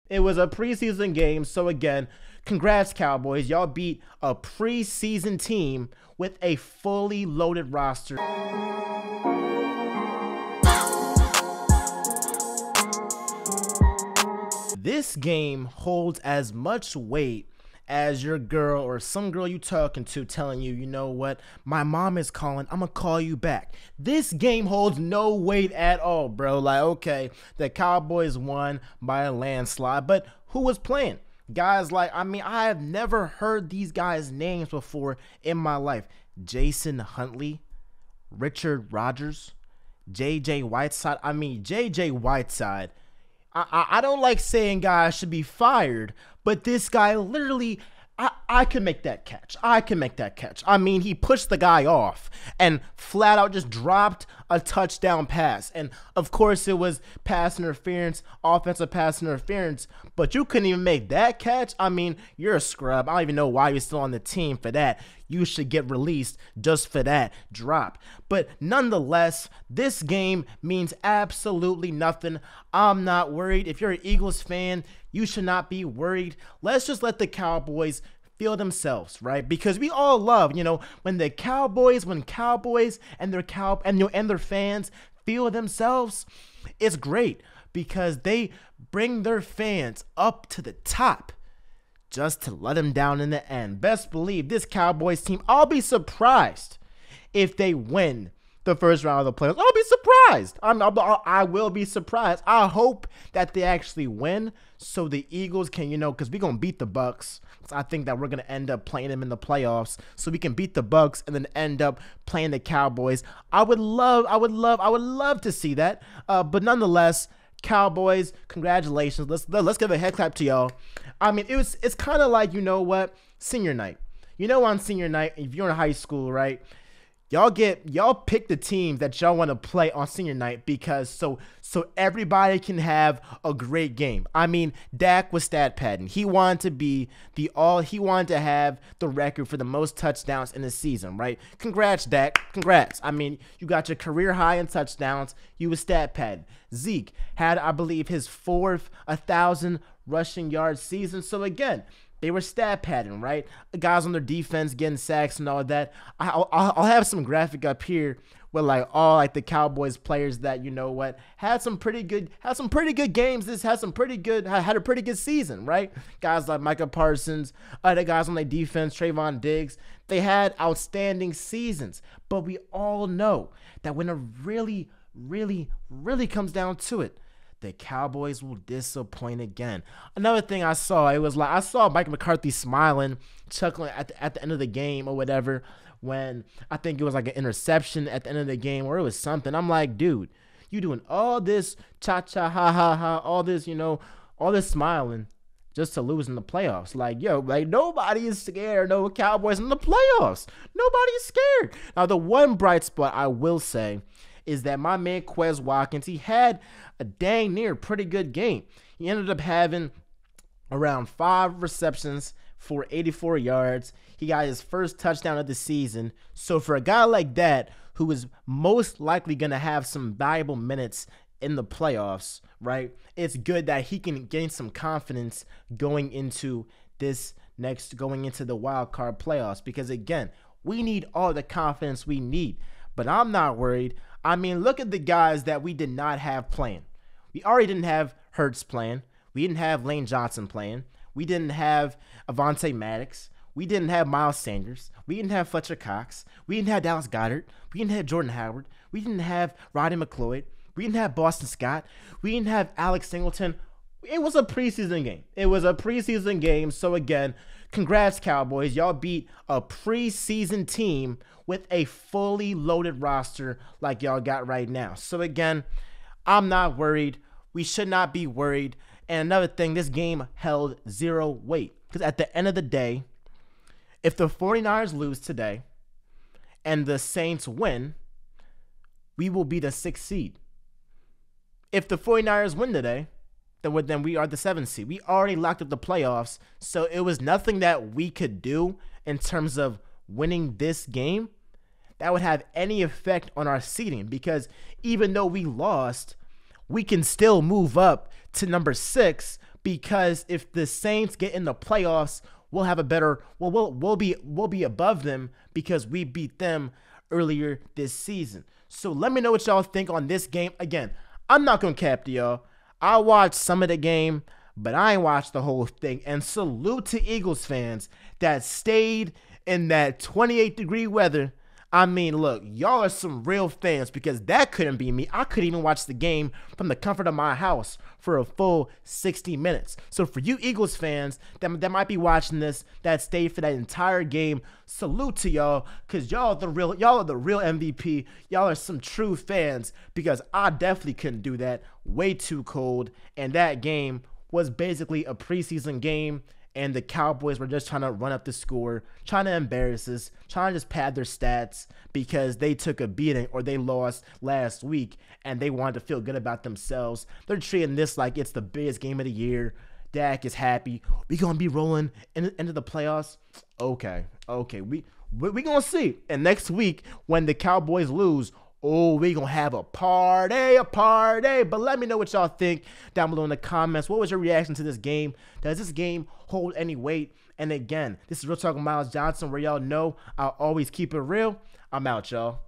It was a preseason game. So again, congrats, Cowboys. Y'all beat a preseason team with a fully loaded roster. This game holds as much weight as your girl or some girl you talking to telling you, you know what, my mom is calling, I'm gonna call you back. This game holds no weight at all, bro. Like, okay, the Cowboys won by a landslide, but who was playing? Guys like, I have never heard these guys' names before in my life. Jason Huntley, Richard Rodgers, J.J. Whiteside. J.J. Whiteside, I don't like saying guys should be fired, but this guy literally, I can make that catch. I can make that catch. He pushed the guy off and flat out just dropped a touchdown pass. And of course it was pass interference, offensive pass interference, but you couldn't even make that catch. You're a scrub. I don't even know why you're still on the team for that. You should get released just for that drop. But nonetheless, this game means absolutely nothing. I'm not worried. If you're an Eagles fan, you should not be worried. Let's just let the Cowboys feel themselves, right? Because we all love, when Cowboys and their fans feel themselves, it's great because they bring their fans up to the top just to let them down in the end. Best believe this Cowboys team, I'll be surprised if they win the first round of the playoffs. I'll be surprised. I will be surprised. I hope that they actually win so the Eagles can, because we're going to beat the Bucks. So I think that we're going to end up playing them in the playoffs so we can beat the Bucks and then end up playing the Cowboys. I would love to see that. But nonetheless, Cowboys, congratulations. Let's give a head clap to y'all. It's kind of like, senior night. On senior night, if you're in high school, right? Y'all pick the teams that y'all want to play on senior night because so everybody can have a great game. Dak was stat padding. He wanted to have the record for the most touchdowns in the season, right? Congrats, Dak. Congrats. You got your career high in touchdowns. You was stat padding. Zeke had, I believe, his fourth 1,000 rushing yard season. So again, they were stat padding, right? The guys on their defense getting sacks and all that. I'll have some graphic up here with all the Cowboys players that had some pretty good games. Had a pretty good season, right? Guys like Micah Parsons, other guys on their defense, Trayvon Diggs. They had outstanding seasons, but we all know that when it really, really, really comes down to it, the Cowboys will disappoint again. Another thing I saw, I saw Mike McCarthy smiling, chuckling at the end of the game or whatever when I think it was an interception at the end of the game or it was something. I'm like, dude, you doing all this cha-cha, ha-ha-ha, all this, all this smiling just to lose in the playoffs. Nobody is scared. No Cowboys in the playoffs. Nobody is scared. Now, the one bright spot I will say is that my man Quez Watkins, he had a dang near pretty good game. He ended up having around 5 receptions for 84 yards. He got his first touchdown of the season. So for a guy like that, who is most likely going to have some valuable minutes in the playoffs, right? It's good that he can gain some confidence going into the wild card playoffs because again, we need all the confidence we need. But I'm not worried. Look at the guys that we did not have playing. We already didn't have Hurts playing. We didn't have Lane Johnson playing. We didn't have Avonte Maddox. We didn't have Miles Sanders. We didn't have Fletcher Cox. We didn't have Dallas Goedert. We didn't have Jordan Howard. We didn't have Roddy McLeod. We didn't have Boston Scott. We didn't have Alex Singleton. It was a preseason game. So again, congrats, Cowboys. Y'all beat a preseason team with a fully loaded roster like y'all got right now. So again, I'm not worried. We should not be worried. And another thing, this game held zero weight. Because at the end of the day, if the 49ers lose today and the Saints win, we will be the 6th seed. If the 49ers win today, then we are the 7th seed. We already locked up the playoffs, so it was nothing that we could do in terms of winning this game that would have any effect on our seeding, because even though we lost, we can still move up to number 6 because if the Saints get in the playoffs, we'll have a better we'll be above them because we beat them earlier this season. So let me know what y'all think on this game. Again, I'm not gonna cap to y'all. I watched some of the game, but I ain't watched the whole thing. And salute to Eagles fans that stayed in that 28-degree weather. I mean, look, y'all are some real fans because that couldn't be me. I couldn't even watch the game from the comfort of my house for a full 60 minutes. So for you Eagles fans that might be watching this, that stayed for that entire game, salute to y'all because y'all are the real MVP. Y'all are some true fans because I definitely couldn't do that. Way too cold. And that game was basically a preseason game. And the Cowboys were just trying to run up the score, trying to embarrass us, trying to just pad their stats because they took a beating or they lost last week and they wanted to feel good about themselves. They're treating this like it's the biggest game of the year. Dak is happy. We gonna be rolling into the playoffs. Okay. We gonna see. And next week when the Cowboys lose, oh, we gonna have a party. But let me know what y'all think down below in the comments. What was your reaction to this game? Does this game hold any weight? And again, this is Real Talk with Miles Johnson, where y'all know I'll always keep it real. I'm out, y'all.